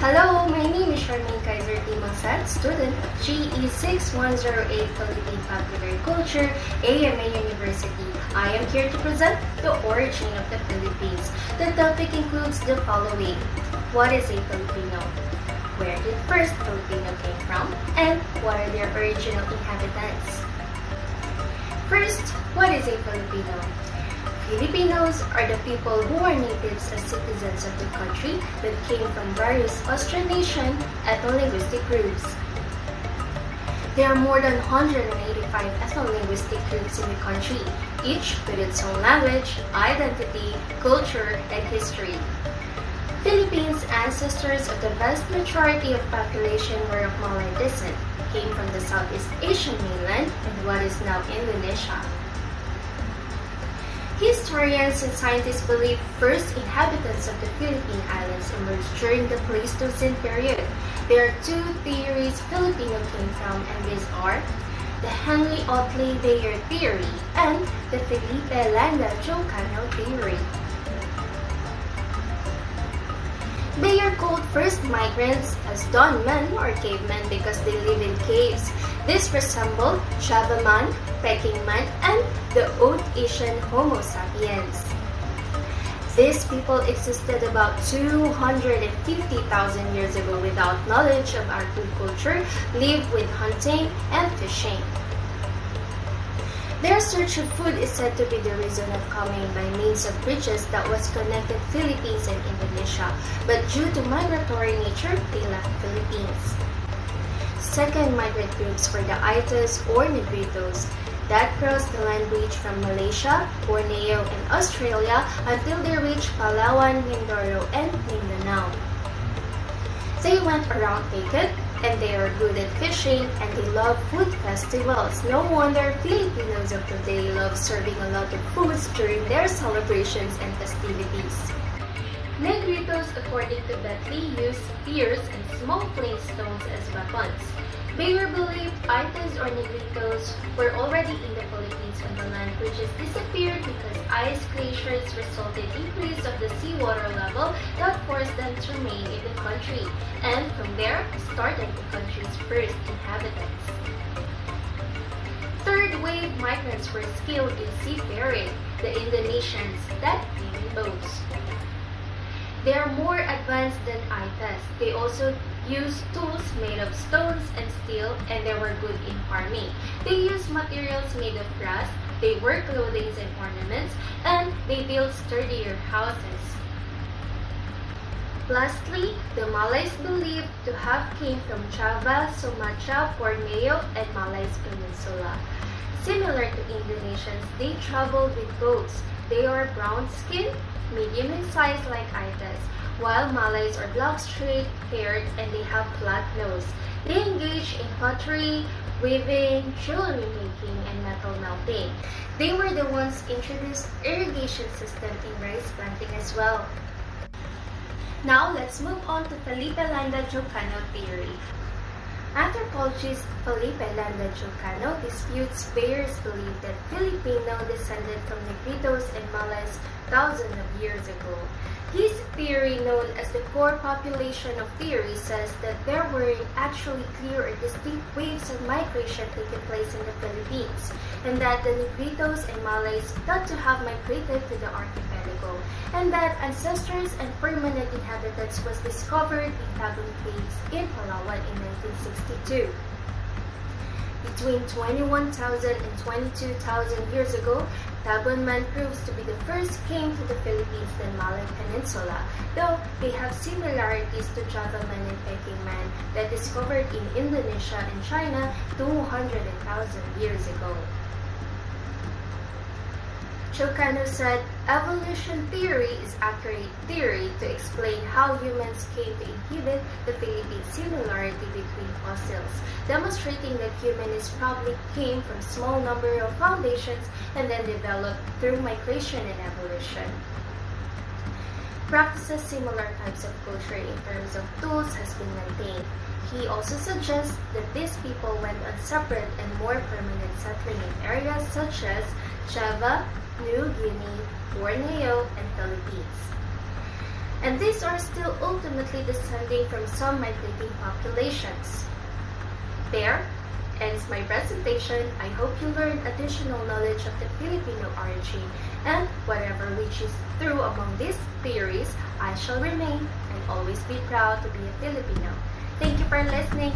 Hello, my name is Charmaine Kaiser Timangsan, student GE6108 Philippine Popular Culture, AMA University. I am here to present the origin of the Philippines. The topic includes the following. What is a Filipino? Where did first Filipino came from? And what are their original inhabitants? First, what is a Filipino? Filipinos are the people who are natives as citizens of the country that came from various Austrian nation ethno-linguistic groups. There are more than 185 ethno-linguistic groups in the country, each with its own language, identity, culture, and history. Philippines' ancestors of the vast majority of population were of Malay descent, came from the Southeast Asian mainland and what is now Indonesia. Historians and scientists believe first inhabitants of the Philippine Islands emerged during the Pleistocene period. There are two theories Filipino came from, and these are the Henry Otley Beyer theory and the Felipe Landa Chocano theory. Beyer called first migrants as dawn men or cavemen because they live in caves. This resembled Java man, Peking man, and the Old Asian Homo sapiens. These people existed about 250,000 years ago without knowledge of agriculture, lived with hunting and fishing. Their search of food is said to be the reason of coming by means of bridges that was connected Philippines and Indonesia, but due to migratory nature, they left Philippines. Second migrant groups were the Aitas or Negritos that crossed the land bridge from Malaysia, Borneo, and Australia until they reached Palawan, Mindoro, and Mindanao. They went around naked, and they are good at fishing, and they love food festivals. No wonder Filipinos of today love serving a lot of foods during their celebrations and festivities. Negritos, according to Bentley, used spears and small flint stones as weapons. Beyer believed Aitas or Negritos were already in the Philippines when the land bridges disappeared because ice glaciers resulted in increase of the seawater level that forced them to remain in the country, and from there started the country's first inhabitants. Third wave migrants were skilled in seafaring, the Indonesians that came in boats. They are more advanced than Aitas. They also used tools made of stones and steel, and they were good in farming. They used materials made of grass, they wore clothing and ornaments, and they built sturdier houses. Lastly, the Malays believed to have came from Java, Sumatra, Borneo, and Malays Peninsula. Similar to Indonesians, they traveled with boats. They are brown-skinned, medium in size like Aitas, while Malays are black, straight-haired, and they have flat nose. They engage in pottery, weaving, jewelry making, and metal melting. They were the ones introduced irrigation system in rice planting as well. Now let's move on to Felipe Landa Chocano theory. Anthropologist Felipe Landa Chocano disputes Beyer's belief that Filipino descended from Negritos and Malays thousands of years ago. His theory, known as the core population of theory, says that there were actually clear or distinct waves of migration taking place in the Philippines, and that the Negritos and Malays thought to have migrated to the archipelago, and that ancestors and permanent inhabitants was discovered in Tabon Caves in Palawan in 1962. Between 21,000 and 22,000 years ago, Tabon man proves to be the first came to the Philippines than Malay Peninsula, though they have similarities to Java man and Peking man that discovered in Indonesia and China 200,000 years ago. Chocano said, evolution theory is accurate theory to explain how humans came to inhabit the Philippines, similarity between fossils, demonstrating that humans probably came from small number of foundations and then developed through migration and evolution. Practices similar types of culture in terms of tools has been maintained. He also suggests that these people went on separate and more permanent settling in areas such as Java, New Guinea, Borneo, and Philippines. and these are still ultimately descending from some migrating populations. There ends my presentation. I hope you learned additional knowledge of the Filipino origin, and whatever reaches through among these theories, I shall remain and always be proud to be a Filipino. Thank you for listening.